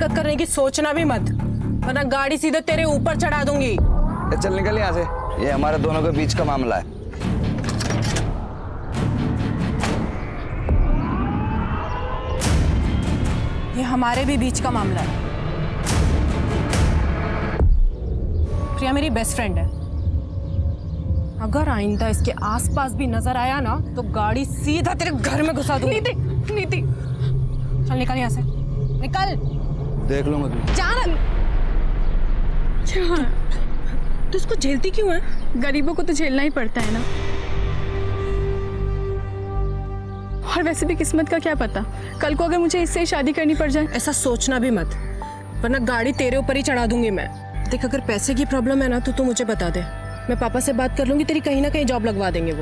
हरकत करने की सोचना भी मत, वरना गाड़ी सीधे तेरे ऊपर चढ़ा दूंगी। चल निकल यहाँ से, ये हमारे दोनों के बीच का मामला है। ये हमारे भी बीच का मामला है। प्रिया मेरी बेस्ट फ्रेंड है, अगर आइंदा इसके आसपास भी नजर आया ना तो गाड़ी सीधा तेरे घर में घुसा दूंगी। नीति, नीति, चल निकल यहाँ से, निकल। देख लूंगा तू। जान, तू इसको झेलती क्यों है? गरीबों को तो झेलना ही पड़ता है ना। और वैसे भी किस्मत का क्या पता, कल को अगर मुझे इससे ही शादी करनी पड़ जाए। ऐसा सोचना भी मत, वरना गाड़ी तेरे ऊपर ही चढ़ा दूंगी मैं। देख, अगर पैसे की प्रॉब्लम है ना तो तू मुझे बता दे, मैं पापा से बात कर लूंगी, तेरी कहीं ना कहीं जॉब लगवा देंगे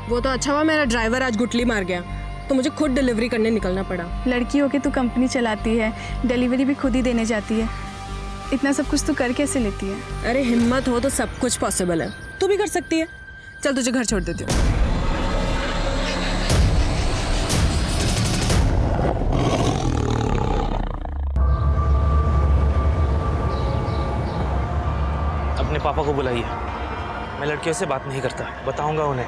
वो तो अच्छा हुआ मेरा ड्राइवर आज गुटली मार गया, तो मुझे खुद डिलीवरी करने निकलना पड़ा। लड़की होके तू कंपनी चलाती है, डिलीवरी भी खुद ही देने जाती है, इतना सब कुछ तू कर कैसे लेती है? अरे हिम्मत हो तो सब कुछ पॉसिबल है, तू भी कर सकती है। चल तुझे घर छोड़ देती हूँ। अपने पापा को बुलाइए, मैं लड़कियों से बात नहीं करता, बताऊंगा उन्हें।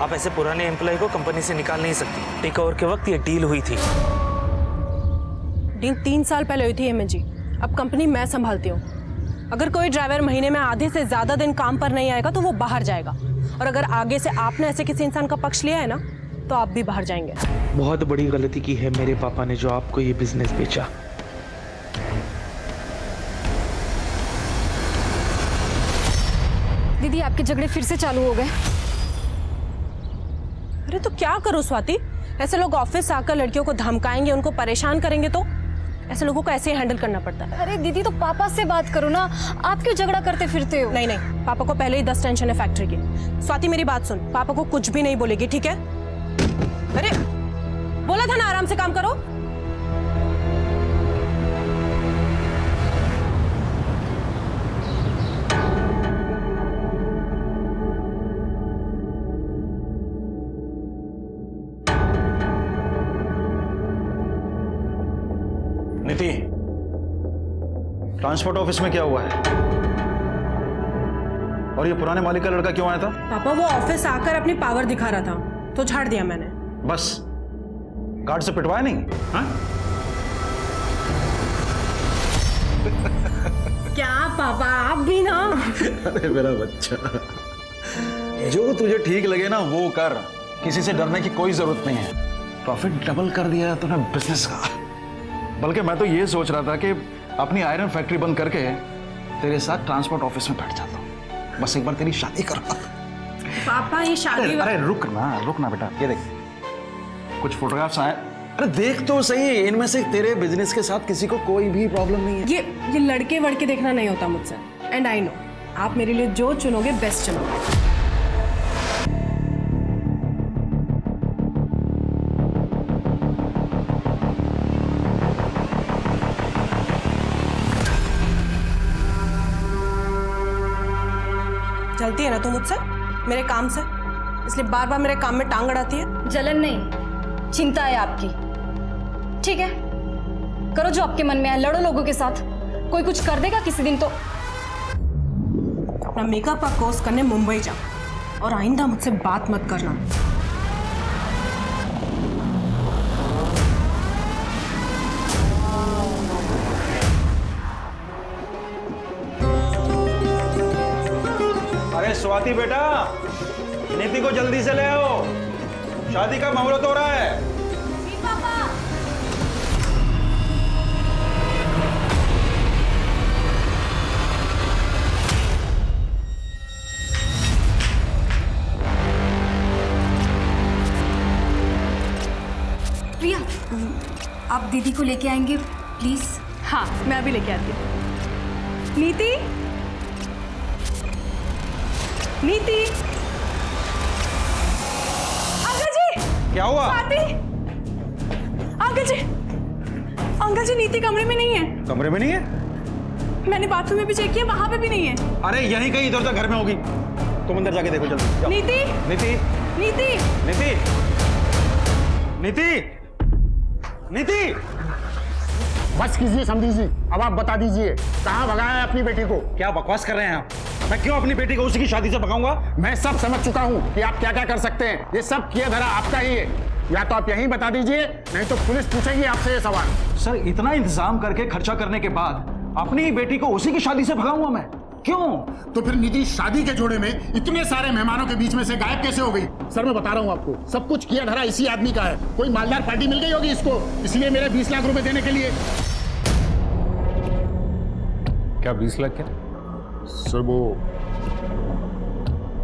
आप ऐसे पुराने एम्प्लॉय को कंपनी से निकाल नहीं सकती। टेक ओवर के वक्त ये डील हुई थी। डील 3 साल पहले हुई थी एमएन जी, अब कंपनी मैं संभालती हूँ। अगर कोई ड्राइवर महीने में आधे से ज्यादा दिन काम पर नहीं आएगा तो वो बाहर जाएगा, और अगर आगे से आपने ऐसे किसी इंसान का पक्ष लिया है ना तो आप भी बाहर जाएंगे। बहुत बड़ी गलती की है मेरे पापा ने जो आपको ये बिजनेस बेचा। दीदी, आपके झगड़े फिर से चालू हो गए। अरे तो क्या करूं स्वाति, ऐसे लोग ऑफिस आकर लड़कियों को धमकाएंगे, उनको परेशान करेंगे, तो ऐसे लोगों को ऐसे ही हैंडल करना पड़ता है। अरे दीदी, तो पापा से बात करो ना, आप क्यों झगड़ा करते फिरते हो? नहीं नहीं, पापा को पहले ही 10 टेंशन है फैक्ट्री की। स्वाति मेरी बात सुन, पापा को कुछ भी नहीं बोलेगी, ठीक है? अरे बोला था ना आराम से काम करो। नीति, ट्रांसपोर्ट ऑफिस में क्या हुआ है? और ये पुराने मालिक का लड़का क्यों आया था? पापा वो ऑफिस आकर अपनी पावर दिखा रहा था तो झाड़ दिया मैंने। बस गार्ड से पिटवाया नहीं? हाँ? क्या पापा, आप भी ना। अरे मेरा बच्चा, जो तुझे ठीक लगे ना वो कर, किसी से डरने की कोई जरूरत नहीं है। प्रॉफिट डबल कर दिया तूने बिजनेस का। बल्कि मैं तो ये सोच रहा था कि अपनी आयरन फैक्ट्री बंद करके तेरे साथ ट्रांसपोर्ट ऑफिस में बैठ जाता हूँ, बस एक बार तेरी शादी करो। पापा ये शादी अरे रुक ना बेटा, ये देख कुछ फोटोग्राफ्स आए। अरे देख तो सही, इनमें से तेरे बिजनेस के साथ किसी को कोई भी प्रॉब्लम नहीं है। ये लड़के वड़के देखना नहीं होता मुझसे, एंड आई नो आप मेरे लिए जो चुनोगे बेस्ट चुनोगे। चलती है ना तू मुझसे, मेरे काम से, इसलिए बार बार मेरे काम में टांग अड़ाती है। जलन नहीं, चिंता है आपकी। ठीक है, करो जो आपके मन में है, लड़ो लोगों के साथ, कोई कुछ कर देगा किसी दिन तो। अपना मेकअप का कोर्स करने मुंबई जा, और आइंदा मुझसे बात मत करना। अरे स्वाति बेटा, नीति को जल्दी से ले आओ, शादी का मुहूर्त हो रहा है। प्रिया, आप दीदी को लेके आएंगे प्लीज? हाँ, मैं अभी लेके आती हूँ। नीति, नीति, अंकल जी। क्या हुआ? स्वाति, अंकल जी, अंकल जी नीति कमरे में नहीं है। कमरे में नहीं है? मैंने बाथरूम में भी चेक किया, वहां पे भी नहीं है। अरे यहीं कहीं इधर उधर घर में होगी, तुम अंदर जाके देखो जल्दी। जाओ। नीति, नीति, नीति, नीति, नीति, नीति, बस कीजिए समझी जी, अब आप बता दीजिए कहाँ भगाया है अपनी बेटी को? क्या बकवास कर रहे हैं आप? मैं क्यों अपनी बेटी को उसी की शादी से भगाऊंगा? मैं सब समझ चुका हूँ कि आप क्या क्या कर सकते हैं। ये सब किया धरा आपका ही है। या तो आप यहीं बता दीजिए, नहीं तो पुलिस पूछेगी आपसे ये सवाल। सर, इतना इंतजाम करके खर्चा करने के बाद अपनी ही बेटी को उसी की शादी से भगाऊंगा मैं? क्यों? तो फिर नीति शादी के जोड़े में इतने सारे मेहमानों के बीच में से गायब कैसे हो गई? सर मैं बता रहा हूँ आपको, सब कुछ किया धरा इसी आदमी का है। कोई मालदार पार्टी मिल गई होगी इसको, इसलिए मेरे 20 लाख रुपए देने के लिए। क्या 20 लाख? क्या सर वो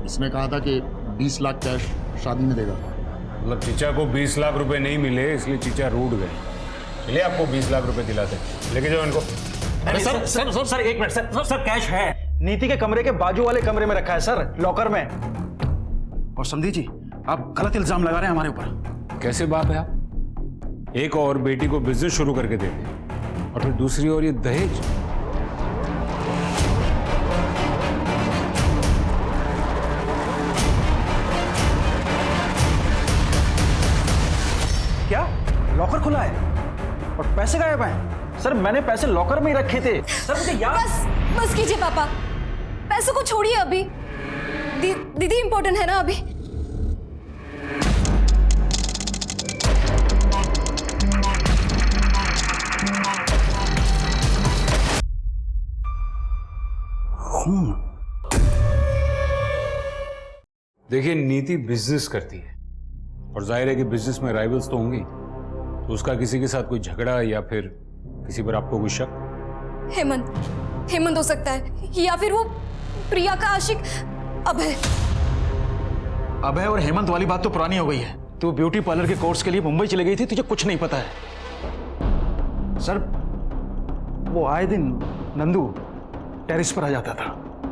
इसने कहा था कि 20 लाख कैश शादी में देगा। मतलब चीचा को 20 लाख रुपए नहीं मिले इसलिए चीचा रूठ गए, इसलिए आपको 20 लाख रुपए दिलाते। लेके जाओ इनको। अरे सर एक मिनट सर कैश है नीति के कमरे के बाजू वाले कमरे में रखा है सर, लॉकर में। और समझी जी, आप गलत इल्जाम लगा रहे हैं हमारे ऊपर। कैसे बाप है आप? एक और बेटी को बिजनेस शुरू करके देते और फिर दूसरी ओर ये दहेज। क्या लॉकर खुला है और पैसे गायब हैं? सर मैंने पैसे लॉकर में ही रखे थे सर, मुझे याद। बस कीजिए पापा, पैसों को छोड़िए अभी। दीदी इंपॉर्टेंट है ना अभी। देखिए नीति बिजनेस करती है और जाहिर है कि बिजनेस में राइवल्स तो होंगे, तो उसका किसी के साथ कोई झगड़ा या फिर किसी पर आपको कोई शक? हेमंत हो सकता है, या फिर वो प्रिया का आशिक अभय। अभय और हेमंत वाली बात तो पुरानी हो गई है। तू ब्यूटी पार्लर के कोर्स के लिए मुंबई चली गई थी, तुझे कुछ नहीं पता है। सर वो आए दिन नंदू टेरिस पर आ जाता था।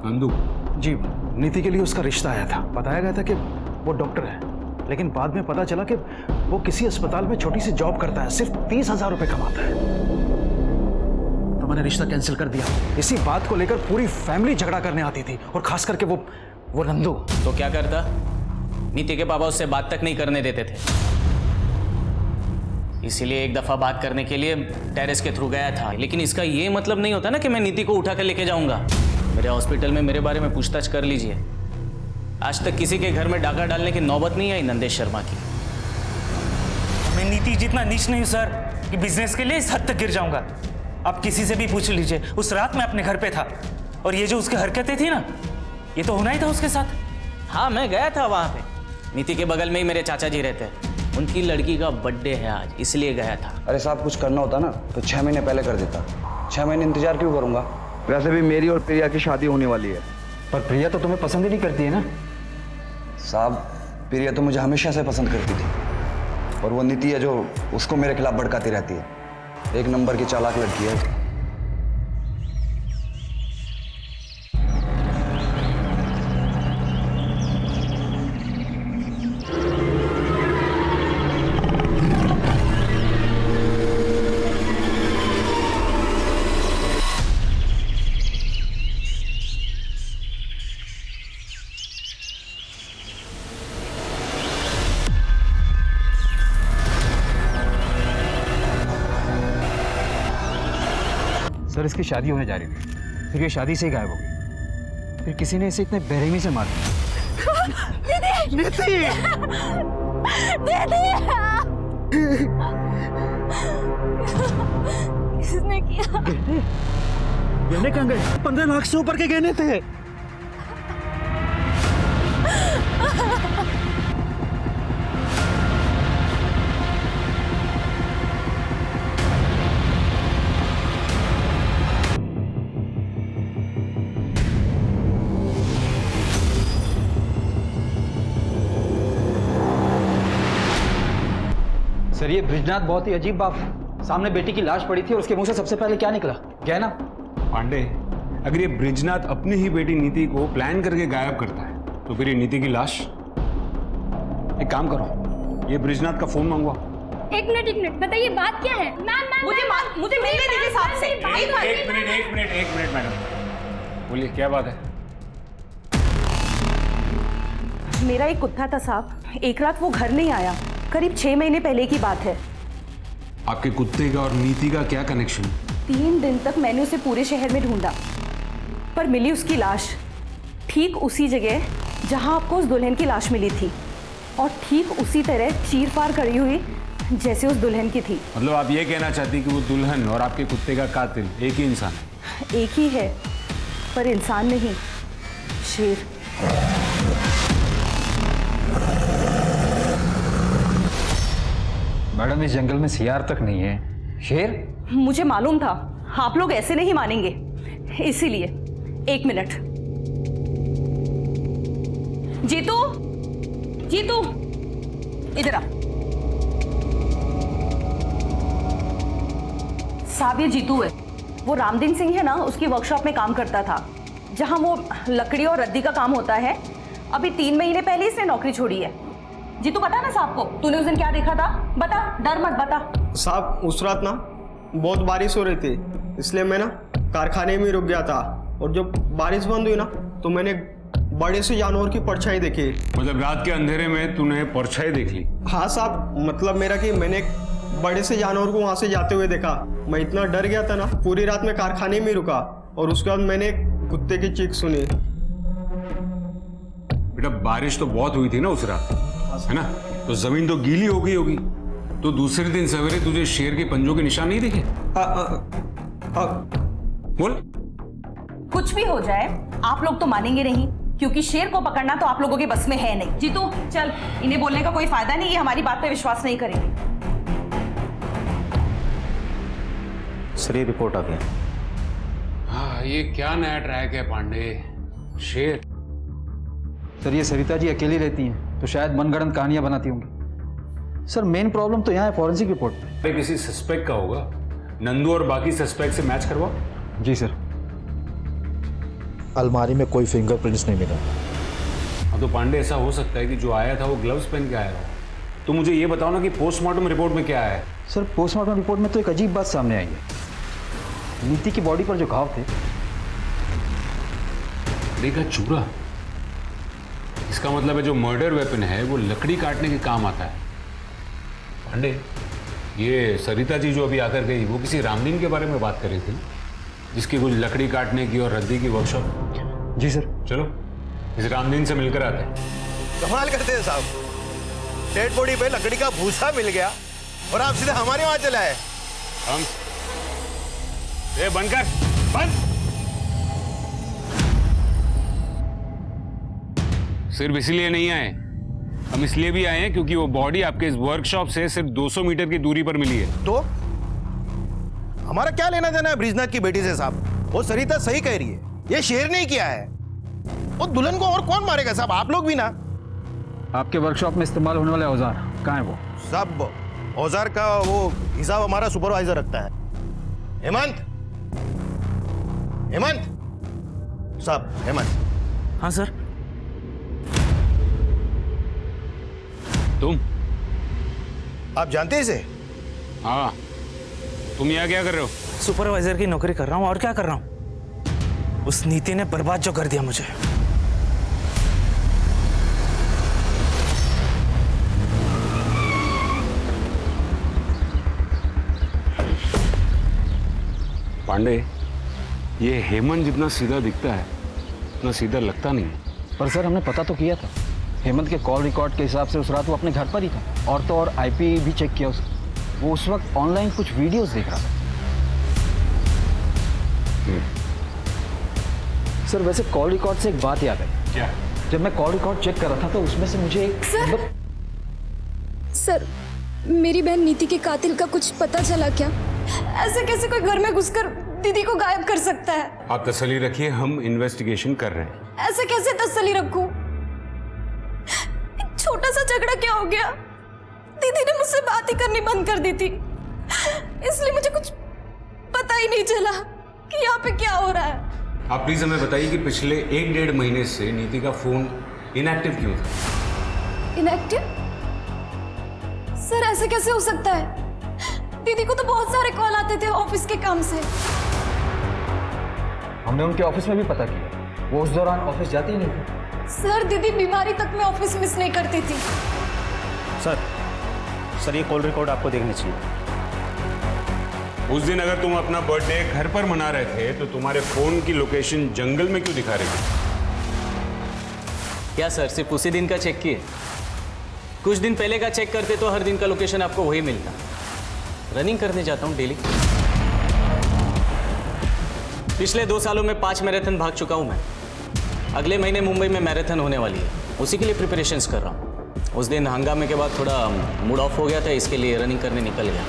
नंदू? जी, नीति के लिए उसका रिश्ता आया था। बताया गया था कि वो डॉक्टर है, लेकिन बाद में पता चला कि वो किसी अस्पताल में छोटी सी जॉब करता है, सिर्फ 30,000 रुपए कमाता है। तो मैंने रिश्ता कैंसिल कर दिया। इसी बात को लेकर पूरी फैमिली झगड़ा करने आती थी, और खास करके वो नंदू। तो क्या करता? नीति के पापा उससे बात तक नहीं करने देते थे, इसीलिए एक दफा बात करने के लिए टेरेस के थ्रू गया था। लेकिन इसका ये मतलब नहीं होता ना कि मैं नीति को उठा कर लेके जाऊंगा। मेरे हॉस्पिटल में मेरे बारे में पूछताछ कर लीजिए। आज तक किसी के घर में डाका डालने की नौबत नहीं आई नंदेश शर्मा की। मैं नीति जितना नीच नहीं हूं सर कि बिजनेस के लिए इस हद तक गिर जाऊंगा। आप किसी से भी पूछ लीजिए, उस रात मैं अपने घर पे था और ये जो उसकी हरकतें थी ना, ये तो होना ही था उसके साथ। हाँ मैं गया था वहां पे, नीति के बगल में ही मेरे चाचा जी रहते हैं, उनकी लड़की का बर्थडे है आज, इसलिए गया था। अरे साहब, कुछ करना होता ना तो 6 महीने पहले कर देता। 6 महीने इंतजार क्यों करूंगा? वैसे भी मेरी और प्रिया की शादी होने वाली है। पर प्रिया तो तुम्हें पसंद ही नहीं करती है ना? साहब, प्रिया तो मुझे हमेशा से पसंद करती थी, और वो नीति है जो उसको मेरे खिलाफ भड़काती रहती है। एक नंबर की चालाक लड़की है। सर इसकी शादी होने जा रही थी, फिर ये शादी से ही गायब हो गई। फिर किसी ने इसे इतने बेरहमी से मार दिया। किसने किया? गहने कहाँ गए? 15 लाख से ऊपर के गहने थे। सर ये ब्रिजनाथ बहुत ही अजीब बात है। सामने बेटी की लाश पड़ी थी और उसके मुंह से सबसे पहले क्या निकला? गहना। पांडे, अगर ये ब्रिजनाथ अपनी ही बेटी नीति को प्लान करके गायब करता है तो फिर ये नीति की लाश? एक काम करो, ये ब्रिजनाथ का फोन मंगवा। एक मिनट बताइए बात क्या है? मुझे मिलने दीजिए साहब से। एक मिनट मैडम, बोलिए क्या बात है? मेरा एक कुत्ता था साहब, एक रात वो घर नहीं आया, करीब 6 महीने पहले की बात है। आपके कुत्ते का और नीति का क्या कनेक्शन? 3 दिन तक मैंने उसे पूरे शहर में ढूंढा, पर मिली उसकी लाश ठीक उसी जगह जहां आपको उस दुल्हन की लाश मिली थी, और ठीक उसी तरह चीर-फाड़ करी हुई जैसे उस दुल्हन की थी। मतलब आप ये कहना चाहती कि वो दुल्हन और आपके कुत्ते का कातिल एक ही इंसान है? एक ही है, पर इंसान नहीं, शेर। मैडम, इस जंगल में सियार तक नहीं है, शेर? मुझे मालूम था आप लोग ऐसे नहीं मानेंगे, इसीलिए 1 मिनट। जीतू, जीतू, इधर आ। साहब, ये जीतू है। वो रामदीन सिंह है ना, उसकी वर्कशॉप में काम करता था, जहां वो लकड़ी और रद्दी का काम होता है। अभी 3 महीने पहले इसने नौकरी छोड़ी है। जीतू, बता ना साहब को, तूने उस दिन क्या देखा था? बता, डर मत, बता। साहब, उस रात ना बहुत बारिश हो रही थी, इसलिए मैं ना कारखाने में रुक गया था, और जब बारिश बंद हुई ना तो मैंने बड़े से जानवर की परछाई देखी। मतलब रात के अंधेरे में तूने परछाई देख ली? हाँ साहब, मतलब मेरा कि मैंने एक बड़े से जानवर को वहां से जाते हुए देखा। मैं इतना डर गया था ना, पूरी रात में कारखाने में रुका, और उसके बाद मैंने एक कुत्ते की चीख सुनी। बेटा, बारिश तो बहुत हुई थी ना उस रात, है ना? तो जमीन तो गीली हो गई होगी, तो दूसरे दिन सवेरे तुझे शेर के पंजों के निशान नहीं दिखे? बोल। कुछ भी हो जाए, आप लोग तो मानेंगे नहीं, क्योंकि शेर को पकड़ना तो आप लोगों के बस में है नहीं। जीतू, चल, इन्हें बोलने का कोई फायदा नहीं, ये हमारी बात पे विश्वास नहीं करेंगे। सर, ये रिपोर्ट आ गया। हाँ, ये क्या नया ट्रैक है पांडे? शेर? सर, ये सरिता जी अकेली रहती हैं, तो शायद मनगढ़ंत कहानियां बनाती होंगी। सर, मेन प्रॉब्लम तो यहाँ है फॉरेंसिक रिपोर्ट में। अरे किसी सस्पेक्ट का होगा, नंदू और बाकी सस्पेक्ट से मैच करवाओ। जी सर। अलमारी में कोई फिंगरप्रिंट्स नहीं मिला। हाँ, तो पांडे, ऐसा हो सकता है कि जो आया था वो ग्लव्स पहन के आया हो। तो मुझे ये बताओ ना कि पोस्टमार्टम रिपोर्ट में क्या है? सर, पोस्टमार्टम रिपोर्ट में तो एक अजीब बात सामने आई है। नीति की बॉडी पर जो घाव थे, देखा चूरा। इसका मतलब है जो मर्डर वेपन है वो लकड़ी काटने के काम आता है। पांडे, ये सरिता जी जो अभी आकर गई, वो किसी रामदीन के बारे में बात कर रही थी, जिसकी कुछ लकड़ी काटने की और रद्दी की वर्कशॉप। जी सर। चलो इस रामदीन से मिलकर आते हैं। कमाल करते हैं साहब, डेड बॉडी पे लकड़ी का भूसा मिल गया और आप सीधे हमारे वहां चले आए। हम बंद कर, बंद। सिर्फ इसलिए नहीं आए, हम इसलिए भी आए हैं क्योंकि वो बॉडी आपके इस वर्कशॉप से सिर्फ 200 मीटर की दूरी पर मिली है। तो हमारा क्या लेना देना है ब्रिजनाथ की बेटी से साहब? वो सरिता सही कह रही है, ये शेर नहीं किया है। वो दुल्हन को और कौन मारेगा साहब? आप लोग भी ना। आपके वर्कशॉप में इस्तेमाल होने वाले औजार कहाँ है? वो सब औजार का वो हिसाब हमारा सुपरवाइजर रखता है। हेमंत, हेमंत साहब, हेमंत। हाँ सर। तुम? आप जानते हैं इसे? हाँ। तुम यहाँ क्या कर रहे हो? सुपरवाइजर की नौकरी कर रहा हूँ, और क्या कर रहा हूँ? उस नीति ने बर्बाद जो कर दिया मुझे। पांडे, ये हेमंत जितना सीधा दिखता है उतना सीधा लगता नहीं है। पर सर, हमने पता तो किया था, हेमंत के कॉल रिकॉर्ड के हिसाब से उस रात वो अपने घर पर ही था, और तो और आईपी भी चेक किया उसका। वो उस वक्त ऑनलाइन कुछ वीडियोस देख रहा था। सर, वैसे कॉल रिकॉर्ड से एक बात याद आई। क्या? जब मैं कॉल रिकॉर्ड चेक कर रहा था तो उसमें से मुझे एक सर, मेरी बहन नीति के कातिल का कुछ पता चला क्या? ऐसे कैसे कोई घर में घुसकर दीदी को गायब कर सकता है? आप तसल्ली रखिए, हम इन्वेस्टिगेशन कर रहे हैं। ऐसे कैसे तसल्ली रखूं? छोटा सा झगड़ा क्या हो गया? दीदी ने मुझसे बात ही करनी बंद कर दी थी, इसलिए मुझे कुछ पता ही नहीं चला कि यहाँ पे क्या हो रहा है। आप प्लीज हमें बताइए कि पिछले 1-1.5 महीने से नीति का फोन इनएक्टिव क्यों था? इनएक्टिव? सर, ऐसे कैसे हो सकता है? दीदी को तो बहुत सारे कॉल आते थे ऑफिस के काम से। हमने उनके ऑफिस में भी पता किया, वो उस दौरान ऑफिस जाती ही नहीं थी। सर, दीदी बीमारी तक में ऑफिस मिस नहीं करती थी। सर, ये कॉल रिकॉर्ड आपको देखनी चाहिए। उस दिन अगर तुम अपना बर्थडे घर पर मना रहे थे तो तुम्हारे फोन की लोकेशन जंगल में क्यों दिखा रही थी? क्या सर सिर्फ उसी दिन का चेक किए? कुछ दिन पहले का चेक करते तो हर दिन का लोकेशन आपको वही मिलता। रनिंग करने जाता हूँ डेली। पिछले 2 सालों में 5 मैराथन भाग चुका हूँ मैं। अगले महीने मुंबई में मैराथन होने वाली है, उसी के लिए प्रिपरेशंस कर रहा हूँ। उस दिन हंगामे के बाद थोड़ा मूड ऑफ हो गया था, इसके लिए रनिंग करने निकल गया।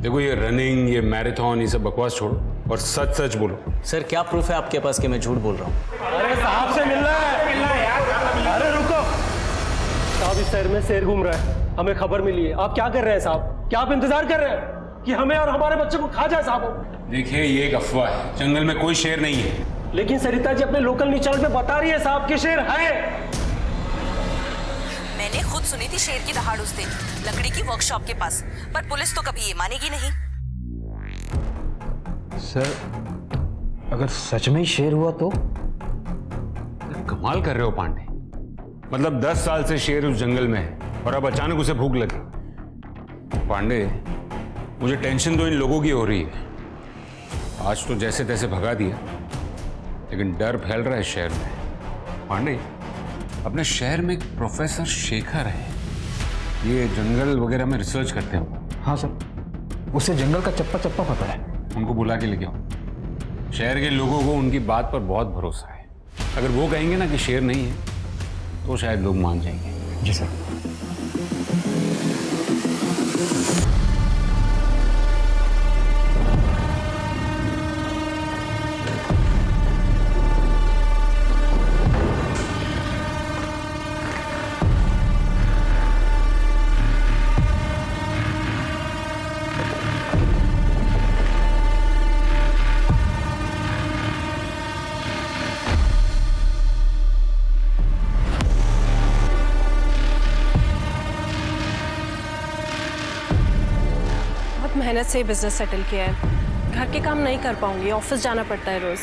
देखो ये रनिंग, ये मैराथन, ये सब बकवास छोड़ो और सच सच बोलो। सर क्या प्रूफ है आपके पास कि मैं झूठ बोल रहा हूँ? अरे साहब से मिलना है। अरे रुको साहब, इस शहर में शेर घूम रहा है, हमें खबर मिली है। आप क्या कर रहे हैं साहब? क्या आप इंतजार कर रहे हैं कि हमें और हमारे बच्चे को खा जाए साहब? देखिए ये एक अफवाह है, जंगल में कोई शेर नहीं है। लेकिन सरिता जी अपने लोकल न्यूज चैनल पे बता रही है साहब कि शेर है। मैंने खुद सुनी थी शेर की दहाड़ उस दिन लकड़ी की वर्कशॉप के पास, पर पुलिस तो कभी ये मानेगी नहीं। सर अगर सच में ही शेर हुआ तो? कमाल कर रहे हो पांडे। मतलब 10 साल से शेर उस जंगल में है और अब अचानक उसे भूख लगी। पांडे मुझे टेंशन तो इन लोगों की हो रही है। आज तो जैसे तैसे भगा दिया, लेकिन डर फैल रहा है शहर में। पांडे अपने शहर में एक प्रोफेसर शेखर है, ये जंगल वगैरह में रिसर्च करते हैं। हाँ सर, उसे जंगल का चप्पा चप्पा पता है। उनको बुला के लेके आओ। शहर के लोगों को उनकी बात पर बहुत भरोसा है। अगर वो कहेंगे ना कि शेर नहीं है तो शायद लोग मान जाएंगे। जी सर। मेहनत से बिजनेस सेटल किया है। घर के काम नहीं कर पाऊंगी, ऑफिस जाना पड़ता है रोज।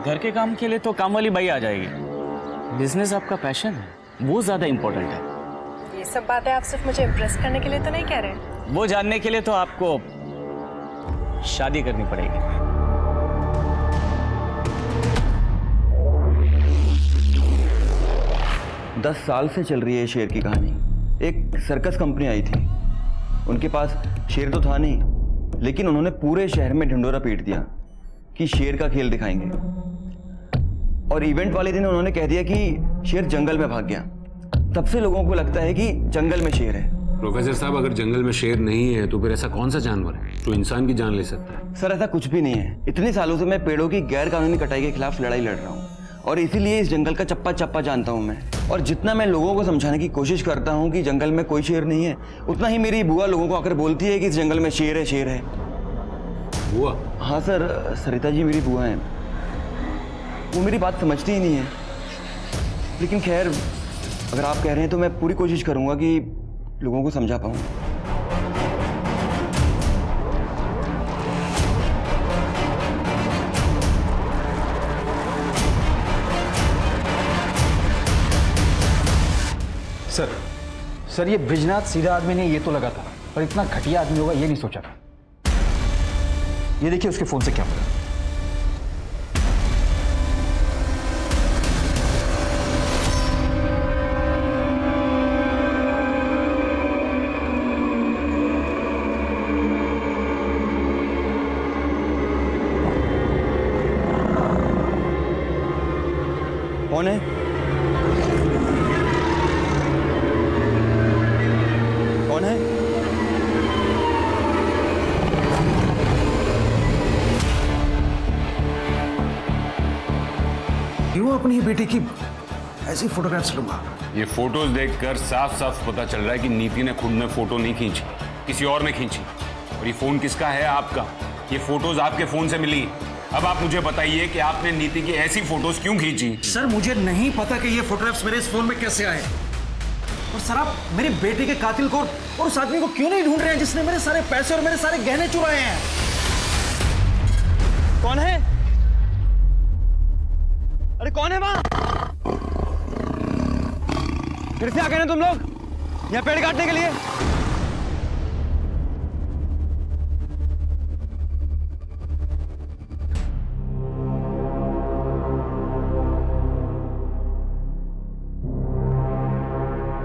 घर के काम के लिए तो काम वाली बाई आ जाएगी। बिजनेस आपका पैशन है, वो ज्यादा इंपॉर्टेंट है। ये सब बातें आप सिर्फ मुझे इम्प्रेस करने के लिए तो नहीं कह रहे? वो जानने के लिए तो आपको शादी करनी पड़ेगी। 10 साल से चल रही है शेर की कहानी। एक सर्कस कंपनी आई थी, उनके पास शेर तो था नहीं, लेकिन उन्होंने पूरे शहर में ढिंढोरा पीट दिया कि शेर का खेल दिखाएंगे। और इवेंट वाले दिन उन्होंने कह दिया कि शेर जंगल में भाग गया। तब से लोगों को लगता है कि जंगल में शेर है। प्रोफेसर साहब, अगर जंगल में शेर नहीं है तो फिर ऐसा कौन सा जानवर है जो इंसान की जान ले सकता है? सर ऐसा कुछ भी नहीं है। इतने सालों से मैं पेड़ों की गैर कानूनी कटाई के खिलाफ लड़ाई लड़ रहा हूँ और इसीलिए इस जंगल का चप्पा चप्पा जानता हूँ मैं। और जितना मैं लोगों को समझाने की कोशिश करता हूँ कि जंगल में कोई शेर नहीं है, उतना ही मेरी बुआ लोगों को आकर बोलती है कि इस जंगल में शेर है, शेर है। बुआ? हाँ सर, सरिता जी मेरी बुआ हैं। वो मेरी बात समझती ही नहीं है। लेकिन खैर, अगर आप कह रहे हैं तो मैं पूरी कोशिश करूँगा कि लोगों को समझा पाऊँ। सर ये ब्रिजनाथ सीधा आदमी नहीं, ये तो लगा था, पर इतना घटिया आदमी होगा ये नहीं सोचा था। ये देखिए उसके फोन से क्या हुआ। कौन है? कौन है? क्यों अपनी बेटी की ऐसी फोटोग्राफ्स लूंगा? ये फोटोज देखकर साफ साफ पता चल रहा है कि नीति ने खुद में फोटो नहीं खींची, किसी और ने खींची। और ये फोन किसका है? आपका। ये फोटोज आपके फोन से मिली। अब आप मुझे बताइए कि आपने नीति की ऐसी फोटोज क्यों खींची? सर मुझे नहीं पता कि ये फोटोग्राफ्स मेरे इस फोन में कैसे आए। और सर आप मेरी बेटी के कातिल को और उस आदमी को क्यों नहीं ढूंढ रहे हैं जिसने मेरे सारे पैसे और मेरे सारे गहने चुराए हैं? कौन है? अरे कौन है वहां? फिर से आ गए ना तुम लोग यहाँ पेड़ काटने के लिए?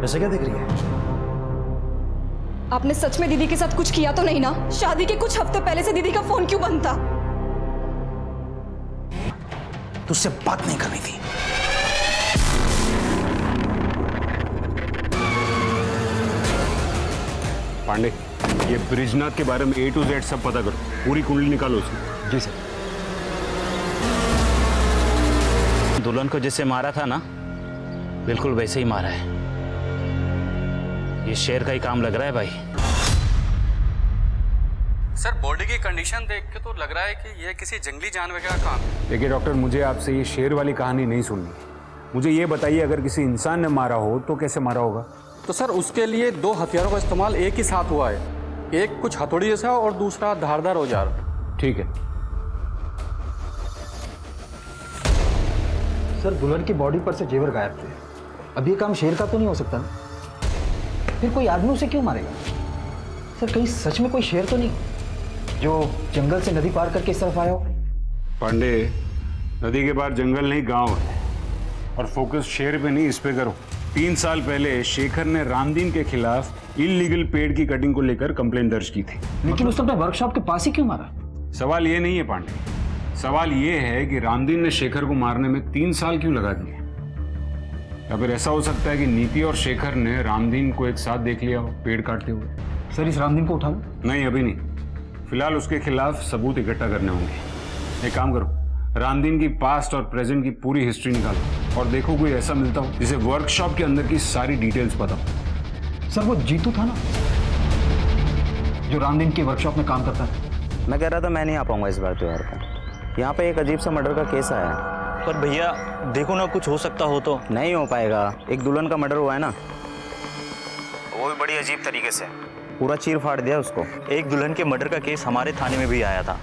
ऐसे क्या देख रही है? आपने सच में दीदी के साथ कुछ किया तो नहीं ना? शादी के कुछ हफ्ते पहले से दीदी का फोन क्यों बंद था? तुझसे बात नहीं करनी थी। पांडे, ये ब्रिजनाथ के बारे में A to Z सब पता करो, पूरी कुंडली निकालो उसकी। जी सर। दुल्हन को जैसे मारा था ना, बिल्कुल वैसे ही मारा है। ये शेर का ही काम लग रहा है भाई। सर बॉडी की कंडीशन देख के तो लग रहा है कि ये किसी जंगली जानवर का काम है। देखिए डॉक्टर, मुझे आपसे ये शेर वाली कहानी नहीं सुननी। मुझे ये बताइए, अगर किसी इंसान ने मारा हो तो कैसे मारा होगा? तो सर उसके लिए 2 हथियारों का इस्तेमाल एक ही साथ हुआ है, एक कुछ हथौड़ी जैसा और दूसरा धारदार औजार। ठीक है। सर दुल्हन की बॉडी पर से जेवर गायब थे। अब ये काम शेर का तो नहीं हो सकता ना? फिर कोई आदमी उसे क्यों मारेगा? सर कहीं सच में कोई शेर तो नहीं जो जंगल से नदी पार करके इस तरफ आया हो? पांडे, नदी के पार जंगल नहीं गांव है, और फोकस शेर पे नहीं इस पे करो। 3 साल पहले शेखर ने रामदीन के खिलाफ इलीगल पेड़ की कटिंग को लेकर कंप्लेंट दर्ज की थी। लेकिन उसने अपने वर्कशॉप के पास ही क्यों मारा? सवाल ये नहीं है पांडे, सवाल ये है कि रामदीन ने शेखर को मारने में 3 साल क्यों लगा दिए? या फिर ऐसा हो सकता है कि नीति और शेखर ने रामदीन को एक साथ देख लिया हो पेड़ काटते हुए। सर इस रामदीन को उठा लो। नहीं, अभी नहीं। फिलहाल उसके खिलाफ सबूत इकट्ठा करने होंगे। एक काम करो, रामदीन की पास्ट और प्रेजेंट की पूरी हिस्ट्री निकालो और देखो कोई ऐसा मिलता हो जिसे वर्कशॉप के अंदर की सारी डिटेल्स पता हो। सर वो जीतू था ना जो रामदीन की वर्कशॉप में काम करता था? मैं कह रहा था मैं नहीं आ पाऊंगा इस बार त्योहार पर। यहाँ पे एक अजीब सा मर्डर का केस आया है। पर भैया देखो ना, कुछ हो सकता हो तो। नहीं हो पाएगा। एक दुल्हन का मर्डर हुआ है ना, वो भी बड़ी अजीब तरीके से, पूरा चीर फाड़ दिया उसको। एक दुल्हन के मर्डर का केस हमारे थाने में भी आया था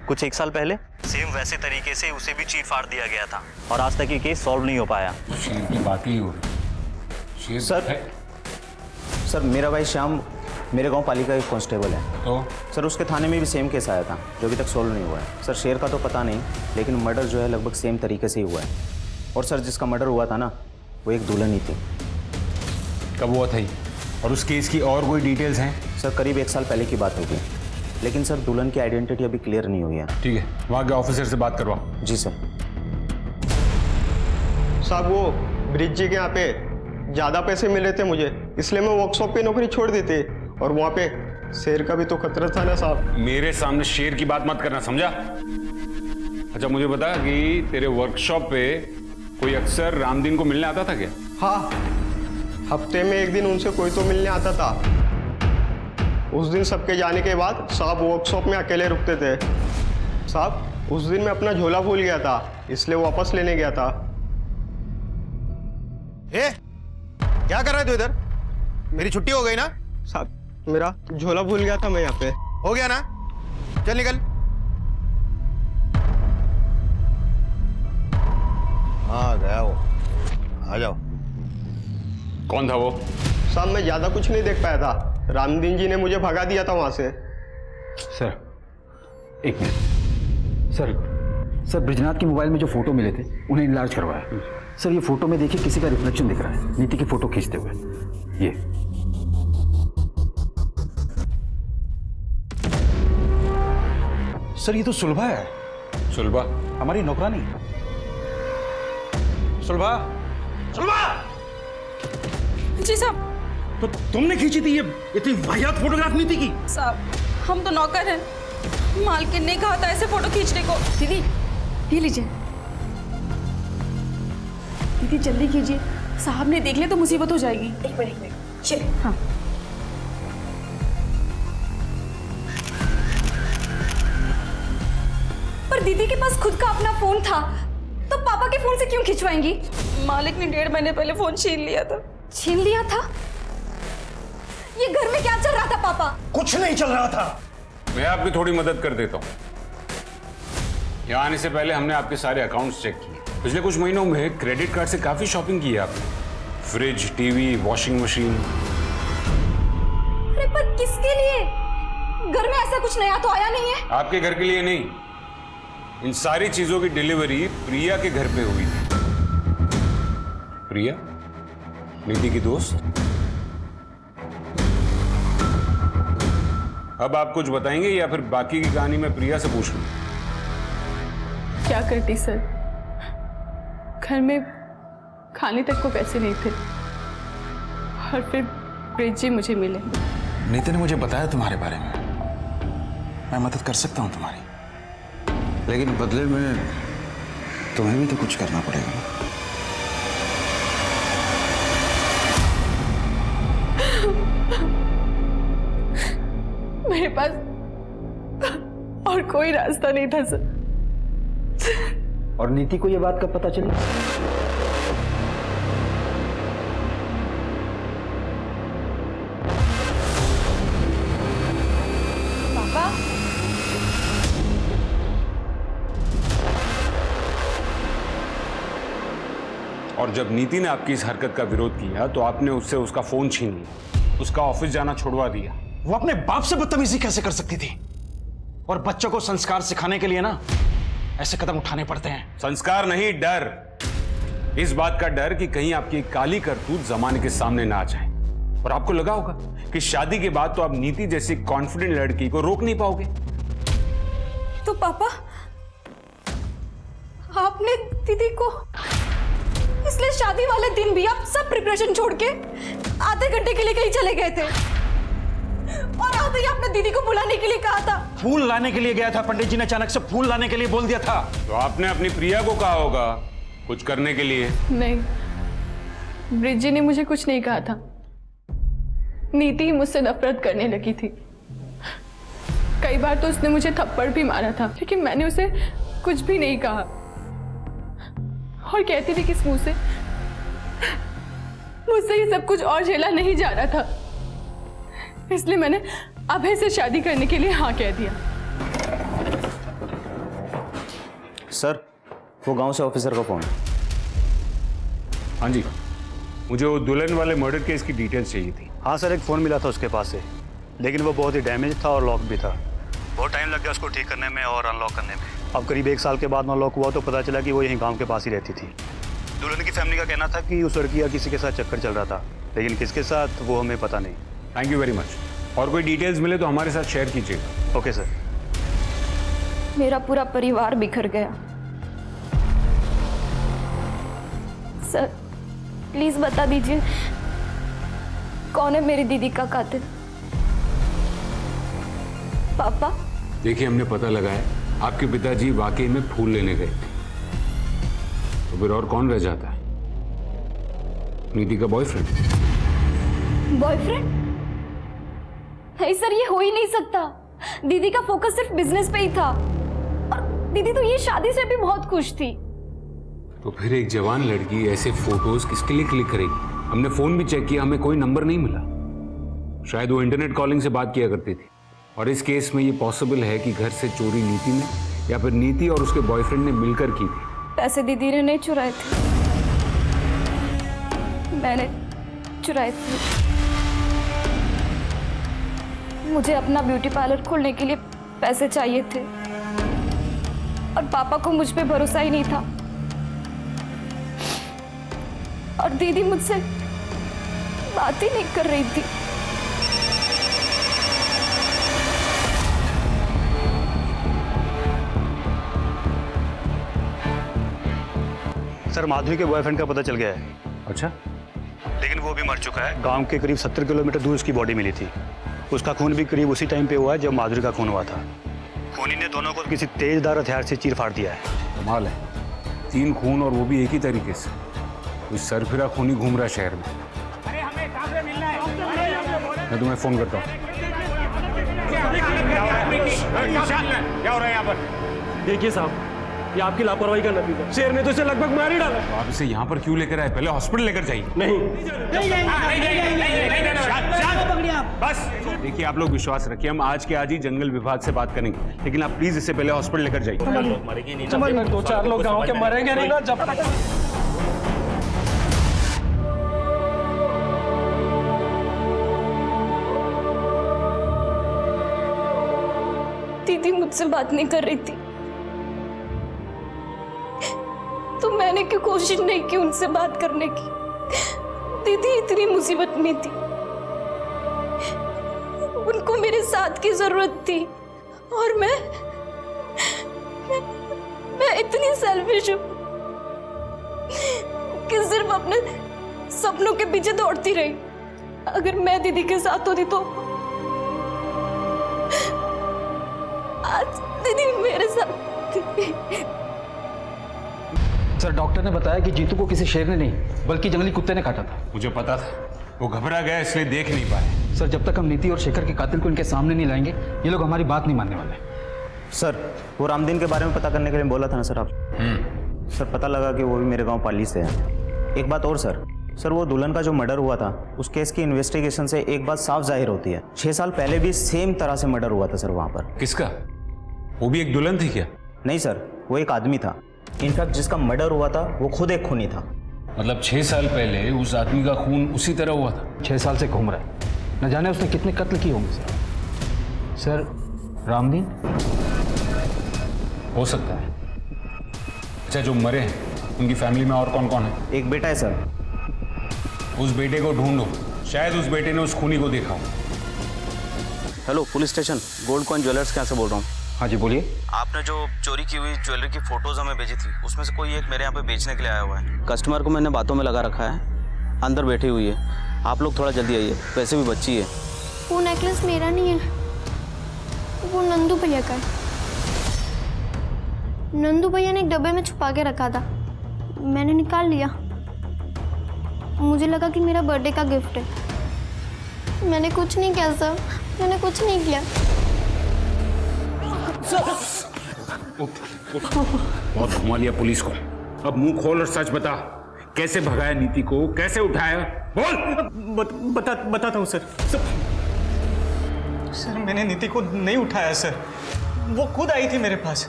कुछ 1 साल पहले, सेम वैसे तरीके से उसे भी चीर फाड़ दिया गया था और आज तक ये केस सॉल्व नहीं हो पाया। शेर की बात ही हो रही। सर मेरा भाई श्याम मेरे गांव पालिका का एक कांस्टेबल है। तो सर उसके थाने में भी सेम केस आया था जो अभी तक सॉल्व नहीं हुआ है। सर शेर का तो पता नहीं, लेकिन मर्डर जो है लगभग सेम तरीके से ही हुआ है। और सर जिसका मर्डर हुआ था ना, वो एक दुल्हन ही थी। कब हुआ था ये? और उस केस की और कोई डिटेल्स हैं? सर करीब 1 साल पहले की बात होगी, लेकिन सर दुल्हन की आइडेंटिटी अभी क्लियर नहीं हुई है। ठीक है, वहाँ के ऑफिसर से बात करवाओ। जी सर। साहब वो ब्रिज जी के यहाँ पे ज़्यादा पैसे मिल रहे थे मुझे, इसलिए मैं वर्कशॉप पे नौकरी छोड़ दी थी। और वहाँ पे शेर का भी तो खतरा था ना साहब। मेरे सामने शेर की बात मत करना, समझा? अच्छा मुझे बता कि तेरे वर्कशॉप पे कोई अक्सर रामदीन को मिलने आता था क्या? हाँ, हफ्ते में 1 दिन उनसे कोई तो मिलने आता था। उस दिन सबके जाने के बाद साहब वर्कशॉप में अकेले रुकते थे। साहब उस दिन मैं अपना झोला भूल गया था, इसलिए वापस लेने गया था। क्या कर रहा है तू इधर? मेरी छुट्टी हो गई ना? साहब मेरा झोला भूल गया था मैं यहाँ पे। हो गया ना? चल निकल। हाँ गया वो। आ जाओ। कौन था वो? साहब मैं ज्यादा कुछ नहीं देख पाया था, रामदीन जी ने मुझे भगा दिया था वहां से। सर एक मिनट। सर ब्रिजनाथ के मोबाइल में जो फोटो मिले थे उन्हें इनलार्ज करवाया। सर ये फोटो में देखिए किसी का रिफ्लेक्शन दिख रहा है, नीति की फोटो खींचते हुए। ये सर ये तो सुलभा है। सुलभा? हमारी नौकरानी। सुलभा, सुलभा! जी साहब। तो तुमने खींची थी ये इतनी वाहियात फोटोग्राफ नीति की? साहब हम तो नौकर हैं, मालकिन ने कहा था ऐसे फोटो खींचने को। दीदी ये लीजिए। दीदी जल्दी कीजिए, साहब ने देख लिया तो मुसीबत हो जाएगी। एक मिनट चलिए। हाँ पर दीदी के पास खुद का अपना फोन था, तो पापा के फोन से क्यों खिंचवाएंगी? मालिक ने 1.5 महीने पहले फोन छीन लिया था। छीन लिया था? ये घर में क्या चल रहा था पापा? कुछ नहीं चल रहा था। मैं आपकी थोड़ी मदद कर देता हूँ। यहाँ आने से पहले हमने आपके सारे अकाउंट्स चेक किए। पिछले कुछ महीनों में क्रेडिट कार्ड से काफी शॉपिंग की है आपने। Fridge, TV, washing machine. अरे पर किसके लिए? घर में ऐसा कुछ नया तो आया नहीं है। आपके घर के लिए नहीं, इन सारी चीजों की डिलीवरी प्रिया के घर पे हुई थी। प्रिया? नीति की दोस्त। अब आप कुछ बताएंगे या फिर बाकी की कहानी मैं प्रिया से पूछ लूं? क्या करती सर, घर में खाने तक को पैसे नहीं थे और फिर ब्रिज जी मुझे मिले। नीति ने मुझे बताया तुम्हारे बारे में, मैं मदद कर सकता हूं तुम्हारी, लेकिन बदले में तुम्हें भी तो कुछ करना पड़ेगा ना। मेरे पास और कोई रास्ता नहीं था सर। और नीति को यह बात कब पता चली? पापा, और जब नीति ने आपकी इस हरकत का विरोध किया तो आपने उससे उसका फोन छीन लिया, उसका ऑफिस जाना छुड़वा दिया। वो अपने बाप से बदतमीजी कैसे कर सकती थी? और बच्चों को संस्कार सिखाने के लिए ना ऐसे कदम उठाने पड़ते हैं। संस्कार नहीं, डर। इस बात का डर कि कहीं आपकी काली करतूत जमाने के सामने ना आ जाए। और आपको लगा होगा कि शादी के बाद तो आप नीति जैसी कॉन्फिडेंट लड़की को रोक नहीं पाओगे। तो पापा, आपने दीदी को, इसलिए शादी वाले दिन भी आप सब प्रिपरेशन छोड़ के आधे घंटे के लिए कहीं चले गए थे और आते ही आपने दीदी को बुलाने के लिए कहा था। फूल लाने के लिए गया था, पंडित जी ने अचानक से फूल लाने के लिए बोल दिया था। तो आपने अपनी प्रिया को कहा होगा कुछ करने के लिए। नहीं, ब्रिज जी ने मुझे कुछ नहीं कहा था। नीति मुझसे नफरत करने लगी थी। कई बार तो उसने मुझे थप्पड़ भी मारा था, लेकिन मैंने उसे कुछ भी नहीं कहा और कहती थी किस मुंह से मुझसे ये सब कुछ और झेला नहीं जा रहा था, इसलिए मैंने अभय से शादी करने के लिए हाँ कह दिया। सर, वो गांव से ऑफिसर का फोन। हाँ जी, मुझे वो दुल्हन वाले मर्डर केस की डिटेल्स चाहिए थी। हाँ सर, एक फ़ोन मिला था उसके पास से, लेकिन वो बहुत ही डैमेज था और लॉक भी था। बहुत टाइम लग गया उसको ठीक करने में और अनलॉक करने में। अब करीब 1 साल के बाद अनलॉक हुआ तो पता चला कि वो यहीं गांव के पास ही रहती थी। दुल्हन की फैमिली का कहना था कि उस लड़की का किसी के साथ चक्कर चल रहा था, लेकिन किसके साथ वो हमें पता नहीं। Thank you very much. और कोई डिटेल्स मिले तो हमारे साथ शेयर कीजिएगा। Okay sir. मेरा पूरा परिवार बिखर गया। सर, प्लीज बता दीजिए कौन है मेरी दीदी का कातिल? पापा? देखिए, हमने पता लगाया आपके पिताजी वाकई में फूल लेने गए थे, तो फिर और कौन रह जाता है? नीति का बॉयफ्रेंड। बॉयफ्रेंड? नहीं सर, ये हो ही नहीं सकता। दीदी का फोकस सिर्फ बिजनेस पे ही था और दीदी तो ये शादी से भी बहुत खुश थी। तो फिर एक जवान लड़की ऐसे फोटोज किसके लिए क्लिक करेगी? हमने फोन भी चेक किया, हमें कोई नंबर नहीं मिला। शायद वो इंटरनेट कॉलिंग से बात किया करती थी। और इस केस में ये पॉसिबल है कि घर से चोरी नीति ने या फिर नीति और उसके बॉयफ्रेंड ने मिलकर की थी। पैसे दीदी ने नहीं चुराए थे, मैंने चुराए थे। मुझे अपना ब्यूटी पार्लर खोलने के लिए पैसे चाहिए थे और पापा को मुझ पे भरोसा ही नहीं था और दीदी मुझसे बात ही नहीं कर रही थी। सर, माधुरी के बॉयफ्रेंड का पता चल गया है। अच्छा? लेकिन वो भी मर चुका है। गांव के करीब 70 किलोमीटर दूर उसकी बॉडी मिली थी। उसका खून भी करीब उसी टाइम पे हुआ है जब माधुरी का खून हुआ था। खूनी ने दोनों को किसी तेजदार हथियार से चीर फाड़ दिया है। कमाल है, 3 खून और वो भी एक ही तरीके से। कोई सरफिरा खूनी घूम रहा है शहर में। मैं तुम्हें फोन करता हूँ। क्या हो रहा है यहाँ पर? देखिए साहब, ये आपकी लापरवाही का नतीजा। शेर ने तो इसे लगभग मार ही डाला। तो आप इसे यहाँ पर क्यों लेकर आए? पहले हॉस्पिटल लेकर जाइए। नहीं, बस देखिए, आप लोग विश्वास रखिए, हम आज के आज ही जंगल विभाग से बात करेंगे, लेकिन आप प्लीज इसे पहले हॉस्पिटल लेकर जाइए। 2-4 लोग गांव के मरेंगे नहीं ना जब तक। दीदी मुझसे बात नहीं कर रही थी तो मैंने क्यों कोशिश नहीं की उनसे बात करने की। जानती थी इतनी मुसीबत नहीं थी। उनको मेरे साथ की जरूरत थी और मैं इतनी सेल्फिश हूं कि सिर्फ अपने सपनों के पीछे दौड़ती रही। अगर मैं दीदी के साथ होती तो आज दीदी मेरे साथ थी। सर डॉक्टर ने बताया कि जीतू को किसी शेर ने नहीं बल्कि जंगली कुत्ते ने काटा था। मुझे पता था, वो घबरा गया इसलिए देख नहीं पाए। सर जब तक हम नीति और शेखर के कातिल को इनके सामने नहीं लाएंगे ये लोग हमारी बात नहीं मानने वाले। सर वो रामदीन के बारे में पता करने के लिए बोला था ना सर आप। सर पता लगा कि वो भी मेरे गांव पाली से है। एक बात और सर वो दुल्हन का जो मर्डर हुआ था उस केस की इन्वेस्टिगेशन से एक बात साफ जाहिर होती है, 6 साल पहले भी सेम तरह से मर्डर हुआ था सर वहाँ पर। किसका? वो भी एक दुल्हन थी क्या? नहीं सर, वो एक आदमी था। इनफैक्ट जिसका मर्डर हुआ था वो खुद एक खूनी था। मतलब 6 साल पहले उस आदमी का खून उसी तरह हुआ था? 6 साल से घूम रहा है, न जाने उसने कितने कत्ल किए होंगे सर। सर रामदीन हो सकता है। अच्छा जो मरे हैं उनकी फैमिली में और कौन कौन है? एक बेटा है सर। उस बेटे को ढूंढो, शायद उस बेटे ने उस खूनी को देखा हो। Hello police station, gold coin jewellers के यहाँ से बोल रहा हूँ। हाँ जी बोलिए। आपने जो चोरी की हुई ज्वेलरी की फोटोज हमें भेजी थी उसमें से कोई एक मेरे यहाँ पे बेचने के लिए आया हुआ है। कस्टमर को मैंने बातों में लगा रखा है, अंदर बैठी हुई है। आप लोग थोड़ा जल्दी आइए, वैसे भी बच्ची है। वो नेकलेस मेरा नहीं है, वो नंदू भैया का है। नंदू भैया ने एक डब्बे में छुपा के रखा था, मैंने निकाल लिया। मुझे लगा कि मेरा बर्थडे का गिफ्ट है। मैंने कुछ नहीं किया सर, मैंने कुछ नहीं किया। बहुत घुमा लिया पुलिस को, अब मुंह खोल और सच बता, कैसे भगाया नीति को, कैसे उठाया? बोल। बताता हूँ सर। सर मैंने नीति को नहीं उठाया सर, वो खुद आई थी मेरे पास।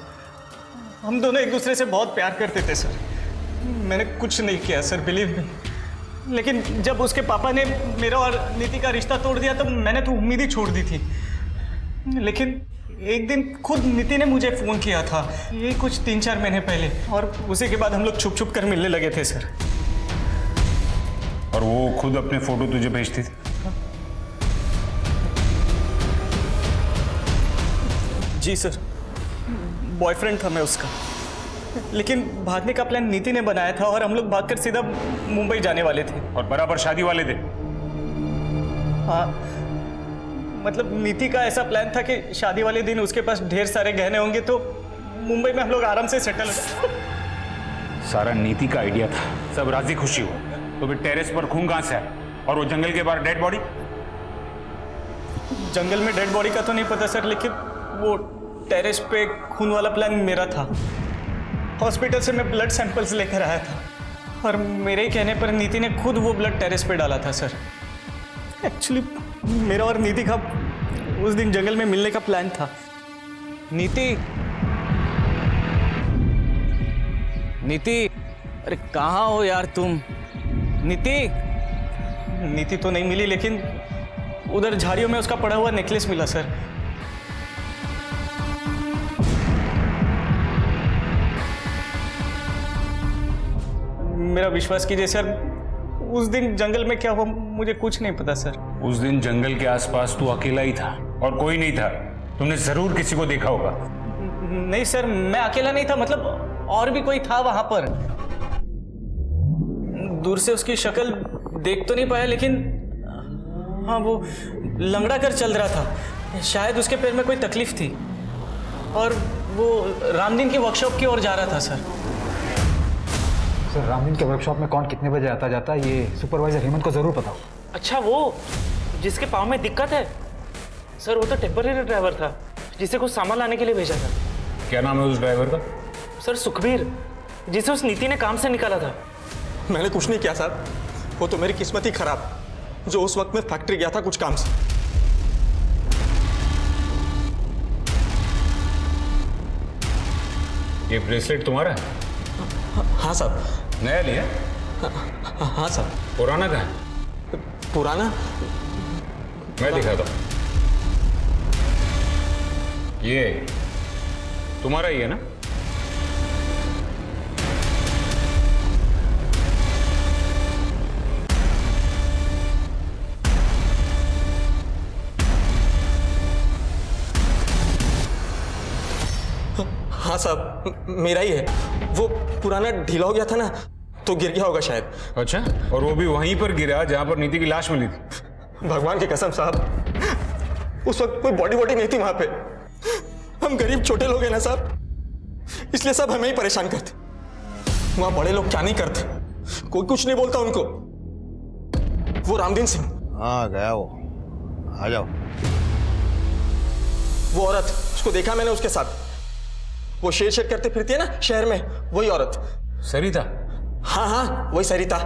हम दोनों एक दूसरे से बहुत प्यार करते थे सर। मैंने कुछ नहीं किया सर, बिलीव मी। लेकिन जब उसके पापा ने मेरा और नीति का रिश्ता तोड़ दिया तो मैंने तो उम्मीद ही छोड़ दी थी। लेकिन एक दिन खुद नीति ने मुझे फ़ोन किया था, ये कुछ 3-4 महीने पहले, और उसी के बाद हम लोग छुप छुप कर मिलने लगे थे सर। और वो खुद अपने फोटो तुझे भेजती थी? जी सर, बॉयफ्रेंड था मैं उसका। लेकिन भागने का प्लान नीति ने बनाया था और हम लोग भागकर सीधा मुंबई जाने वाले थे। और बराबर शादी वाले थे? हाँ, मतलब नीति का ऐसा प्लान था कि शादी वाले दिन उसके पास ढेर सारे गहने होंगे तो मुंबई में हम लोग आराम से सेटल हो। सारा नीति का आइडिया था, सब राजी खुशी हो। तो फिर टेरेस पर खून कहां से आया और वो जंगल के बाहर डेड बॉडी? जंगल में डेड बॉडी का तो नहीं पता सर, लेकिन वो टेरेस पे खून वाला प्लान मेरा था। हॉस्पिटल से मैं ब्लड सैंपल्स लेकर आया था और मेरे ही कहने पर नीति ने खुद वो ब्लड टेरेस पे डाला था सर। एक्चुअली मेरा और नीति का उस दिन जंगल में मिलने का प्लान था। नीति, अरे कहाँ हो यार तुम? नीति तो नहीं मिली, लेकिन उधर झाड़ियों में उसका पड़ा हुआ नेकलेस मिला सर। मेरा विश्वास कीजिए सर, उस दिन जंगल में क्या हुआ मुझे कुछ नहीं पता सर। उस दिन जंगल के आसपास तू अकेला ही था और कोई नहीं था। तुमने जरूर किसी को देखा होगा। नहीं सर, मैं अकेला नहीं था, मतलब और भी कोई था वहां पर। दूर से उसकी शक्ल देख तो नहीं पाया, लेकिन हाँ वो लंगड़ा कर चल रहा था। शायद उसके पैर में कोई तकलीफ थी और वो रामदीन की वर्कशॉप की ओर जा रहा था सर। सर रामदीन के वर्कशॉप में कौन कितने बजे आता जाता है ये सुपरवाइजर हेमंत को जरूर पता हो। अच्छा, वो जिसके पाँव में दिक्कत है सर, वो तो टेम्पररी ड्राइवर था जिसे कुछ सामान लाने के लिए भेजा था। क्या नाम है उस ड्राइवर का? सर सुखबीर, जिसे उस नीति ने काम से निकाला था। मैंने कुछ नहीं किया सर, वो तो मेरी किस्मत ही खराब जो उस वक्त में फैक्ट्री गया था कुछ काम से। ये ब्रेसलेट तुम्हारा है? हाँ सर। नया लिया? हाँ सर। पुराना कहाँ है? पुराना मैं दिखाता हूँ। ये तुम्हारा ही है ना? हाँ साहब, मेरा ही है। वो पुराना ढीला हो गया था ना, तो गिर गया होगा शायद। अच्छा, और वो भी वहीं पर गिरा जहां पर नीति की लाश मिली थी? भगवान की कसम साहब, उस वक्त कोई बॉडी नहीं थी वहां पे। हम गरीब छोटे लोग हैं ना साहब, इसलिए सब हमें ही परेशान करते। वहां बड़े लोग क्या नहीं करते, कोई कुछ नहीं बोलता उनको। वो रामदीन सिंह, हाँ गया वो, आ जाओ। वो औरत, उसको देखा मैंने उसके साथ, वो शेर शेर करते फिरती है ना शहर में, वही औरत। सरिता? हाँ हाँ, वही सरिता।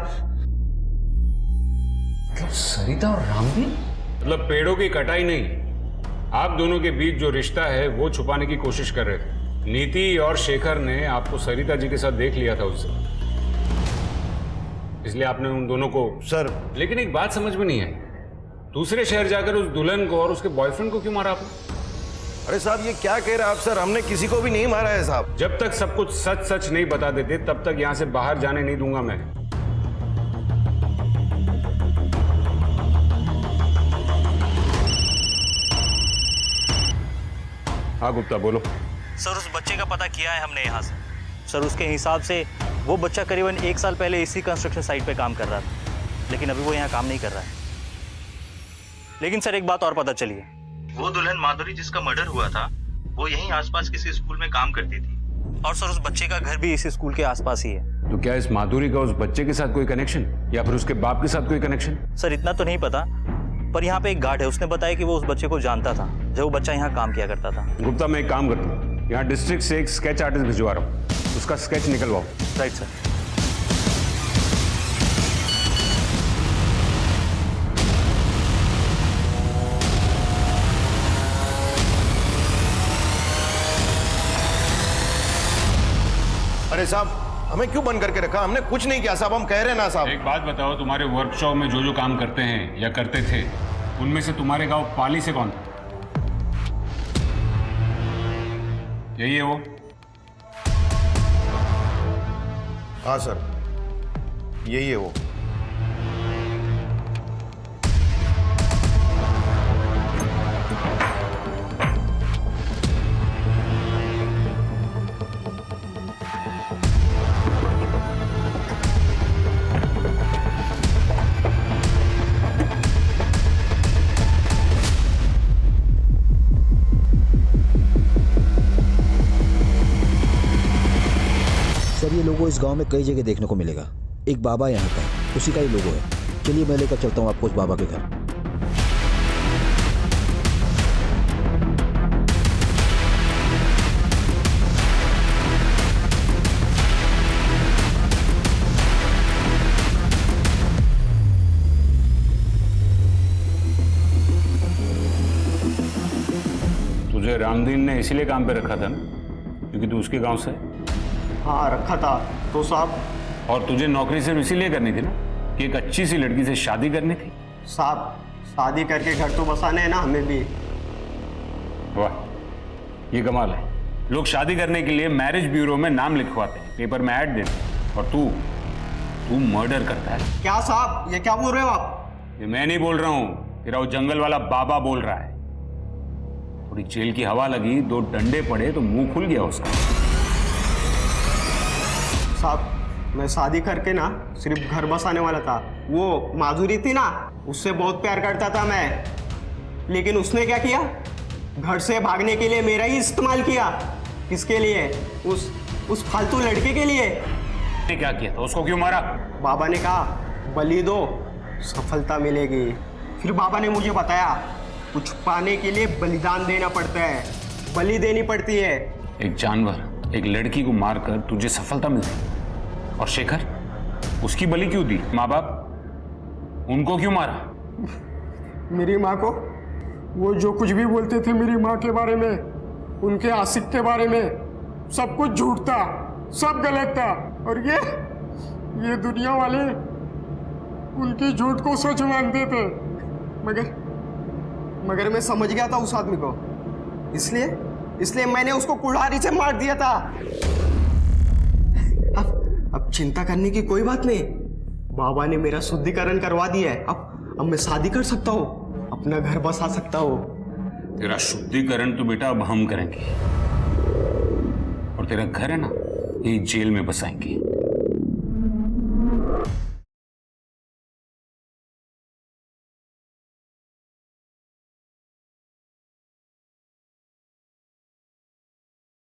सरिता और रामदीन? मतलब पेड़ों की कटाई नहीं, आप दोनों के बीच जो रिश्ता है वो छुपाने की कोशिश कर रहे थे। नीति और शेखर ने आपको सरिता जी के साथ देख लिया था उससे, इसलिए आपने उन दोनों को। सर लेकिन एक बात समझ में नहीं आई, दूसरे शहर जाकर उस दुल्हन को और उसके बॉयफ्रेंड को क्यों मारा आपने? अरे साहब ये क्या कह रहे हैं आप सर, हमने किसी को भी नहीं मारा है साहब। जब तक सब कुछ सच सच नहीं बता देते तब तक यहां से बाहर जाने नहीं दूंगा मैं। हाँ गुप्ता बोलो। सर उस बच्चे का पता किया है हमने यहाँ से। सर उसके हिसाब से वो बच्चा करीबन 1 साल पहले इसी कंस्ट्रक्शन साइट पे काम कर रहा था, लेकिन अभी वो यहाँ काम नहीं कर रहा है। लेकिन सर एक बात और पता चली है, वो दुल्हन माधुरी जिसका मर्डर हुआ था वो यहीं आसपास किसी स्कूल में काम करती थी, और सर उस बच्चे का घर भी इसी स्कूल के आसपास ही है। तो क्या इस माधुरी का उस बच्चे के साथ कोई कनेक्शन, या फिर उसके बाप के साथ कोई कनेक्शन? सर इतना तो नहीं पता, पर यहाँ पे एक गार्ड है, उसने बताया कि वो उस बच्चे को जानता था जब वो बच्चा यहाँ काम किया करता था। गुप्ता मैं एक काम करता हूँ, यहाँ डिस्ट्रिक्ट से एक स्केच आर्टिस्ट भिजवा रहा हूँ, उसका स्केच निकलवाओ। Right sir. अरे साहब हमें क्यों बंद करके रखा, हमने कुछ नहीं किया साहब, हम कह रहे हैं ना साहब। एक बात बताओ, तुम्हारे वर्कशॉप में जो जो काम करते हैं या करते थे, उनमें से तुम्हारे गांव पाली से कौन था? यही है वो? हाँ सर यही है वो। सर ये लोगो इस गांव में कई जगह देखने को मिलेगा। एक बाबा यहाँ का, उसी का ही लोगो है। चलिए मैं लेकर चलता हूँ आपको उस बाबा के घर। तुझे रामदीन ने इसीलिए काम पे रखा था ना, क्योंकि तू उसके गांव से? हाँ रखा था तो साहब। और तुझे नौकरी सिर्फ इसीलिए करनी थी ना कि एक अच्छी सी लड़की से शादी करनी थी? साहब शादी करके घर तो बसाने हैं ना हमें भी। वाह ये कमाल है, लोग शादी करने के लिए मैरिज ब्यूरो में नाम लिखवाते हैं, पेपर में ऐड देते हैं, और तू मर्डर करता है। क्या साहब ये क्या बोल रहे हो आप? ये मैं नहीं बोल रहा हूँ, तेरा वो जंगल वाला बाबा बोल रहा है। थोड़ी जेल की हवा लगी, 2 डंडे पड़े तो मुंह खुल गया उसका। साहब मैं शादी करके ना सिर्फ घर बसाने वाला था। वो माधुरी थी ना, उससे बहुत प्यार करता था मैं, लेकिन उसने क्या किया, घर से भागने के लिए मेरा ही इस्तेमाल किया। किसके लिए? उस फालतू लड़के के लिए। ने क्या किया था, उसको क्यों मारा? बाबा ने कहा बलि दो, सफलता मिलेगी। फिर बाबा ने मुझे बताया कुछ पाने के लिए बलिदान देना पड़ता है, बलि देनी पड़ती है। एक जानवर, एक लड़की को मारकर तुझे सफलता मिलती, और शेखर उसकी बलि क्यों दी? माँ बाप उनको क्यों मारा? मेरी माँ को वो जो कुछ भी बोलते थे मेरी माँ के बारे में, उनके आशिक के बारे में, सब कुछ झूठ था, सब गलत था। और ये दुनिया वाले उनकी झूठ को सच मानते थे। मगर मैं समझ गया था उस आदमी को, इसलिए मैंने उसको कुल्हाड़ी से मार दिया था। अब चिंता करने की कोई बात नहीं, बाबा ने मेरा शुद्धिकरण करवा दिया है। अब मैं शादी कर सकता हूँ, अपना घर बसा सकता हूँ। तेरा शुद्धिकरण तो बेटा अब हम करेंगे, और तेरा घर है ना, ये जेल में बसाएंगे।